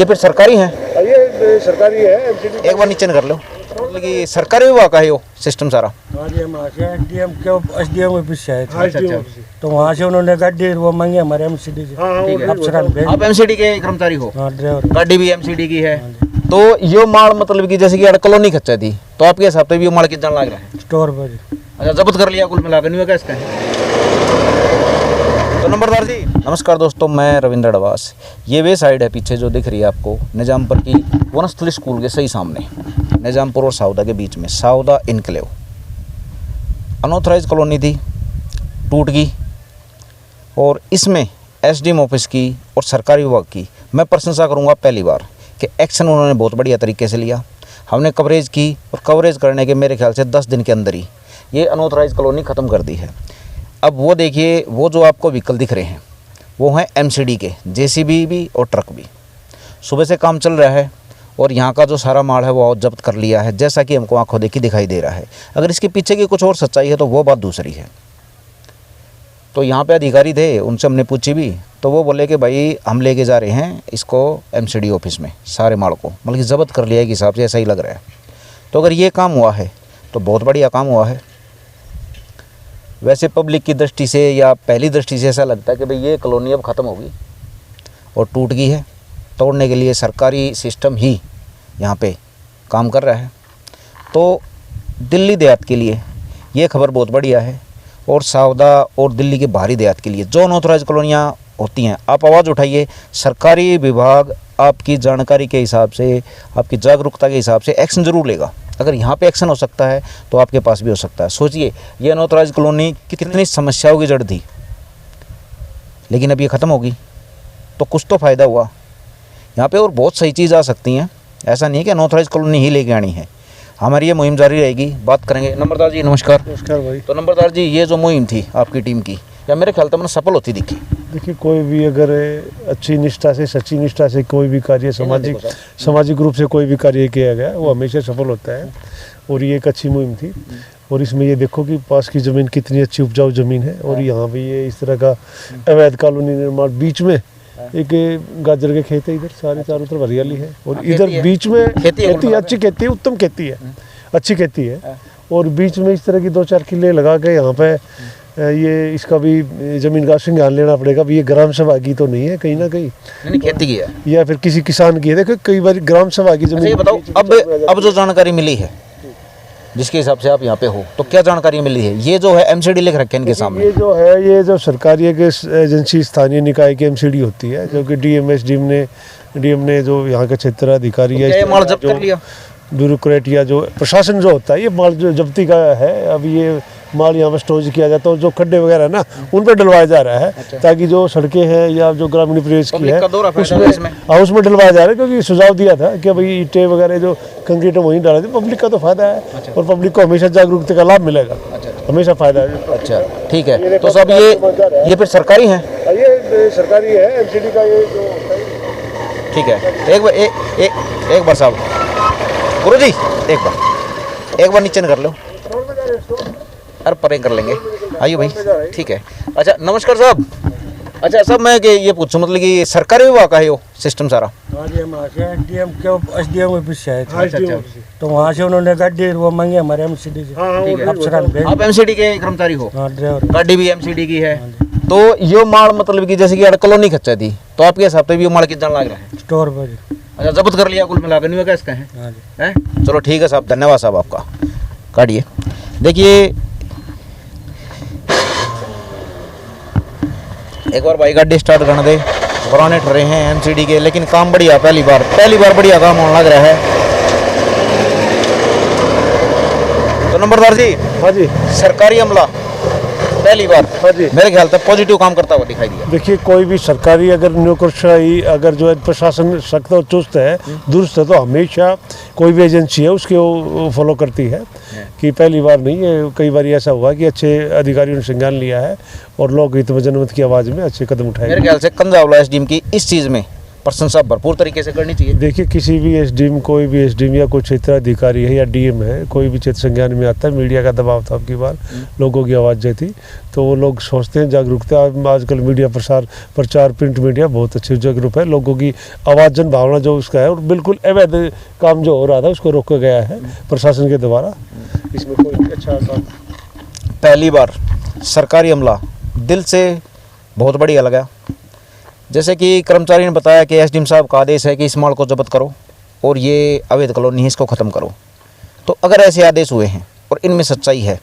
ये फिर सरकारी है? ये सरकारी है एमसीडी। एक बार नीचे कर लो। मतलब कि सरकारी विभाग का है वो सिस्टम सारा। हाँ जी, हम एसडीएम के एसडीएम ऑफिस से आए थे। अच्छा। तो वहाँ से उन्होंने गाड़ी वो मांगे हमारे एमसीडी से। ठीक है। अफसरान भेज। आप एमसीडी के कर्मचारी हो? हाँ, ड्राइवर। गाड़ी भी एमसीडी की है। तो ये माल मतलब कि जैसे कि अड़ कॉलोनी खच्चा थी, तो आपके हिसाब से भी ये माल कितना लग रहा है? स्टोर पर। अच्छा, जब्त कर लिया कुल मिलाकर, नहीं है क्या इसका? तो नंबरदार जी नमस्कार दोस्तों, मैं रविंद्र अडवास। ये वे साइड है पीछे जो दिख रही है आपको, निजामपुर की वनस्थली स्कूल के सही सामने, निजामपुर और साउदा के बीच में, साउदा इनक्लेव। अनऑथराइज कॉलोनी थी, टूट गई, और इसमें एसडीएम ऑफिस की और सरकारी विभाग की मैं प्रशंसा करूंगा पहली बार कि एक्शन उन्होंने बहुत बढ़िया तरीके से लिया। हमने कवरेज की, और कवरेज करने के मेरे ख्याल से 10 दिन के अंदर ही ये अनऑथराइज कॉलोनी ख़त्म कर दी है। अब वो देखिए, वो जो आपको व्हीकल दिख रहे हैं वो हैं एमसीडी के, जेसीबी भी और ट्रक भी। सुबह से काम चल रहा है और यहाँ का जो सारा माल है वो जब्त कर लिया है, जैसा कि हमको आंखों देखी दिखाई दे रहा है। अगर इसके पीछे की कुछ और सच्चाई है तो वो बात दूसरी है। तो यहाँ पे अधिकारी थे, उनसे हमने पूछी भी, तो वो बोले कि भाई हम लेके जा रहे हैं इसको एमसीडी ऑफिस में, सारे माल को मतलब कि जब्त कर लिया के हिसाब से, ऐसा ही लग रहा है। तो अगर ये काम हुआ है तो बहुत बढ़िया काम हुआ है। वैसे पब्लिक की दृष्टि से या पहली दृष्टि से ऐसा लगता है कि भाई ये कॉलोनी अब ख़त्म होगी और टूट गई है। तोड़ने के लिए सरकारी सिस्टम ही यहाँ पे काम कर रहा है। तो दिल्ली देहात के लिए ये खबर बहुत बढ़िया है, और सावदा और दिल्ली के बाहरी देहात के लिए जो अनऑथराइज कॉलोनियाँ होती हैं, आप आवाज़ उठाइए। सरकारी विभाग आपकी जानकारी के हिसाब से, आपकी जागरूकता के हिसाब से एक्शन ज़रूर लेगा। अगर यहाँ पे एक्शन हो सकता है तो आपके पास भी हो सकता है। सोचिए, ये अनऑथराइज कॉलोनी कितनी समस्याओं की जड़ थी, लेकिन अब ये ख़त्म होगी तो कुछ तो फ़ायदा हुआ। यहाँ पे और बहुत सही चीज़ आ सकती हैं, ऐसा नहीं कि अनऑथराइज कॉलोनी ही लेके आनी है। हमारी ये मुहिम जारी रहेगी, बात करेंगे। नंबरदार जी नमस्कार। नमस्कार भाई। तो नंबरदार जी, ये जो मुहिम थी आपकी टीम की, या मेरे ख्याल से मैंने सफल होती दिखी। देखिए, कोई भी अगर अच्छी निष्ठा से, सच्ची निष्ठा से कोई भी कार्य सामाजिक रूप से कोई भी कार्य किया गया वो हमेशा सफल होता है, और ये एक अच्छी मुहिम थी। और इसमें ये देखो कि पास की ज़मीन कितनी अच्छी उपजाऊ ज़मीन है, और यहाँ भी ये इस तरह का अवैध कॉलोनी निर्माण, बीच में एक गाजर के खेत है, इधर सारे चारों तरफ हरियाली है, और इधर बीच में खेती अच्छी खेती है, उत्तम खेती है, अच्छी खेती है। और बीच में इस तरह की 2-4 किले लगा के यहाँ पे ये इसका भी ज़मीन का संज्ञान लेना पड़ेगा। भी ये ग्राम सभा की तो नहीं है, कहीं ना कहीं नहीं खेती की है, या फिर किसी किसान की है। देखो, कई बार ग्राम सभा की अच्छा ज़मीन। ये बताओ, अब जो जानकारी मिली है जिसके हिसाब से आप यहाँ पे हो, तो क्या जानकारी मिली है? ये जो है एमसीडी लिख रखे हैं इनके सामने, ये जो है, ये जो सरकारी एक एजेंसी स्थानीय निकाय की एमसीडी होती है, जो कि डीएम ने जो यहाँ के क्षेत्राधिकारी है, माल जब्त कर लिया। ब्यूरोक्रेट या जो प्रशासन जो होता है, ये माल जो जब्ती का है। अब ये माल यहाँ पर स्टोरेज किया जाता है, और जो खड्डे वगैरह ना उन पर डलवाया जा रहा है, ताकि जो सड़कें हैं या जो ग्रामीण प्रदेश की है उसमें डलवाया जा रहा है। क्योंकि सुझाव दिया था कि भाई ईंटें वगैरह जो कंक्रीट वहीं डाला थे, पब्लिक का तो फायदा है, और पब्लिक को हमेशा जागरूकता का लाभ मिलेगा, हमेशा फायदा है। अच्छा ठीक है। तो सब ये फिर सरकारी है? ये सरकारी है एमसीडी का, ये जो ठीक है। एक बार साहब, गुरु जी एक बार नीचे कर लो, अरे परे कर लेंगे, आइए भाई। ठीक है। अच्छा नमस्कार साहब। अच्छा साहब, मैं ये पूछूं मतलब कि सरकारी विभाग का है वो सिस्टम सारा? हाँ जी, हम एसडीएम के एसडीएम ऑफिस से आए थे। अच्छा। तो वहाँ से उन्होंने गाड़ी वो मांगे हमारे एमसीडी से। अफसरान भेज। आप एमसीडी के कर्मचारी हो? हाँ, ड्राइवर। गाड़ी भी एमसीडी की है। तो ये माल मतलब कि जैसे कि अड़ कॉलोनी खच्चा थी, तो आपके हिसाब से भी ये माल कितना लग रहा है? स्टोर पर। अच्छा, जब्त कर लिया कुल मिलाकर, नहीं है क्या इसका? हाँ जी। है, चलो ठीक है साहब, धन्यवाद साहब आपका। काटिए। देखिए एक बार भाई गाड़ी स्टार्ट करने दे, पुराने ठहरे हैं एमसीडी के, लेकिन काम बढ़िया, पहली बार बढ़िया काम होने लग रहा है। तो नंबरदार जी, हाँ जी, सरकारी अमला पहली बार हाँ जी, मेरे ख्याल से पॉजिटिव काम करता हुआ दिखाई दिया। देखिए, कोई भी सरकारी अगर नौकरशाही, अगर जो है प्रशासन सख्त और चुस्त है, दुरुस्त है, तो हमेशा कोई भी एजेंसी है उसके वो फॉलो करती है। कि पहली बार नहीं है, कई बार ऐसा हुआ कि अच्छे अधिकारियों ने संज्ञान लिया है और लोकहित व जनमत की आवाज़ में अच्छे कदम उठाए। मेरे ख्याल से कंजावला एसडीएम की इस चीज़ में प्रशंसा भरपूर तरीके से करनी चाहिए। देखिए, किसी भी एसडीएम, कोई भी एसडीएम या कोई क्षेत्राधिकारी है या डीएम है, कोई भी क्षेत्र संज्ञान में आता है, मीडिया का दबाव था आपकी बार, लोगों की आवाज़ जो थी, तो वो लोग सोचते हैं जागरूकता। आजकल मीडिया प्रचार प्रिंट मीडिया बहुत अच्छी जागरूक है, लोगों की आवाज़ जन भावना जो उसका है, और बिल्कुल अवैध काम जो हो रहा था उसको रोका गया है प्रशासन के द्वारा। इसमें कोई अच्छा काम, पहली बार सरकारी अमला दिल से बहुत बढ़िया लगा। जैसे कि कर्मचारी ने बताया कि एसडीएम साहब का आदेश है कि इस माल को जब्त करो और ये अवैध कॉलोनी है, इसको ख़त्म करो। तो अगर ऐसे आदेश हुए हैं और इनमें सच्चाई है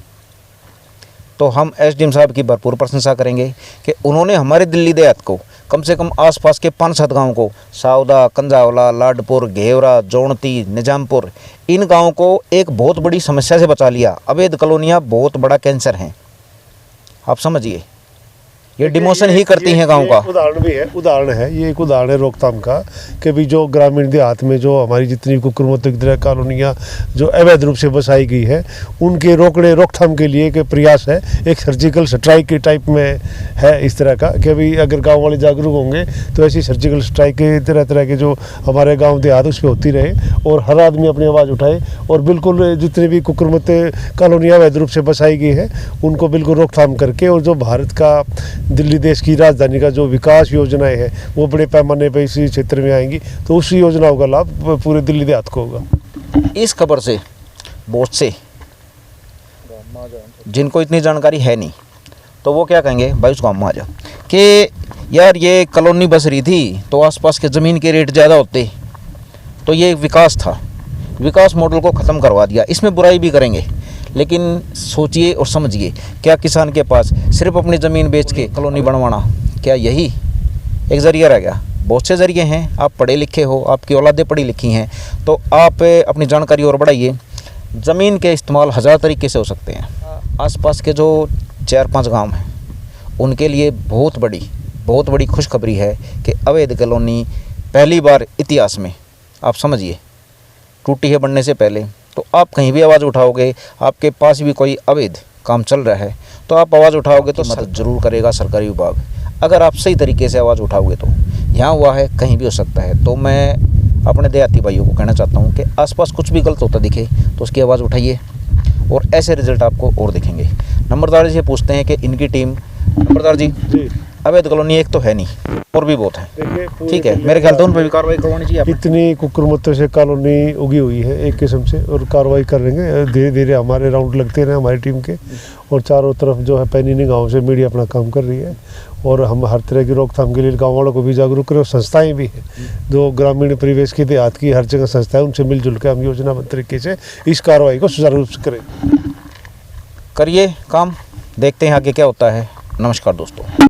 तो हम एसडीएम साहब की भरपूर प्रशंसा करेंगे कि उन्होंने हमारे दिल्ली देहात को, कम से कम आसपास के 5-7 गाँव को, सावदा, कंजावला, लाडपुर, घेवरा, जोणती, निजामपुर, इन गाँवों को एक बहुत बड़ी समस्या से बचा लिया। अवैध कॉलोनियाँ बहुत बड़ा कैंसर हैं, आप समझिए, ये डिमोशन ही करती हैं गांव का। उदाहरण है, ये एक उदाहरण है रोकथाम का, कि भी जो ग्रामीण देहात में जो हमारी जितनी कुकुरमुक्त की तरह कॉलोनियाँ जो अवैध रूप से बसाई गई है, उनके रोकथाम के लिए एक प्रयास है, एक सर्जिकल स्ट्राइक के टाइप में है इस तरह का, कि भाई अगर गाँव वाले जागरूक होंगे तो ऐसी सर्जिकल स्ट्राइक के तरह के जो हमारे गाँव देहात उस पर होती रहे, और हर आदमी अपनी आवाज़ उठाए, और बिल्कुल जितनी भी कुकुरमुक्त कॉलोनियाँ अवैध रूप से बसाई गई है उनको बिल्कुल रोकथाम करके, और जो भारत का, दिल्ली देश की राजधानी का जो विकास योजनाएं हैं वो बड़े पैमाने पर इसी क्षेत्र में आएंगी, तो उस योजनाओं का लाभ पूरे दिल्ली देहात को होगा। इस खबर से बहुत से जिनको इतनी जानकारी है नहीं, तो वो क्या कहेंगे, भाई उस गाँव में आ जाओ, कि यार ये कॉलोनी बस रही थी तो आसपास के ज़मीन के रेट ज़्यादा होते, तो ये विकास था, विकास मॉडल को ख़त्म करवा दिया। इसमें बुराई भी करेंगे, लेकिन सोचिए और समझिए, क्या किसान के पास सिर्फ अपनी ज़मीन बेच के कॉलोनी बनवाना, क्या यही एक ज़रिया रह गया? बहुत से ज़रिए हैं, आप पढ़े लिखे हो, आपकी औलादें पढ़ी लिखी हैं, तो आप अपनी जानकारी और बढ़ाइए। ज़मीन के इस्तेमाल 1000 तरीके से हो सकते हैं। आसपास के जो 4-5 गांव हैं उनके लिए बहुत बड़ी खुशखबरी है कि अवैध कॉलोनी पहली बार इतिहास में, आप समझिए, टूटी है बनने से पहले। तो आप कहीं भी आवाज़ उठाओगे, आपके पास भी कोई अवैध काम चल रहा है तो आप आवाज़ उठाओगे तो मदद जरूर करेगा सरकारी विभाग। अगर आप सही तरीके से आवाज़ उठाओगे तो यहाँ हुआ है, कहीं भी हो सकता है। तो मैं अपने देहाती भाइयों को कहना चाहता हूँ कि आसपास कुछ भी गलत होता दिखे तो उसकी आवाज़ उठाइए, और ऐसे रिजल्ट आपको और दिखेंगे। नंबरदार जी से पूछते हैं कि इनकी टीम, नंबरदार जी, अवैध कॉलोनी एक तो है नहीं और भी बहुत है, ठीक है, मेरे ख्याल से उन पर भी कार्रवाई करवानी चाहिए। इतनी कुकुरमुत्तों से कॉलोनी उगी हुई है एक किस्म से, और कार्रवाई करेंगे धीरे धीरे। हमारे राउंड लगते रहे हमारी टीम के, और चारों तरफ जो है पैनीनी गांव से मीडिया अपना काम कर रही है, और हम हर तरह की रोकथाम के लिए गाँव वालों को भी जागरूक करें, और संस्थाएं भी हैं जो ग्रामीण परिवेश की, देहात की हर जगह संस्थाएं, उनसे मिलजुल कर हम योजनाबद्ध तरीके से इस कार्रवाई को सुचारू रूप से करें। करिए काम, देखते हैं आगे क्या होता है। नमस्कार दोस्तों।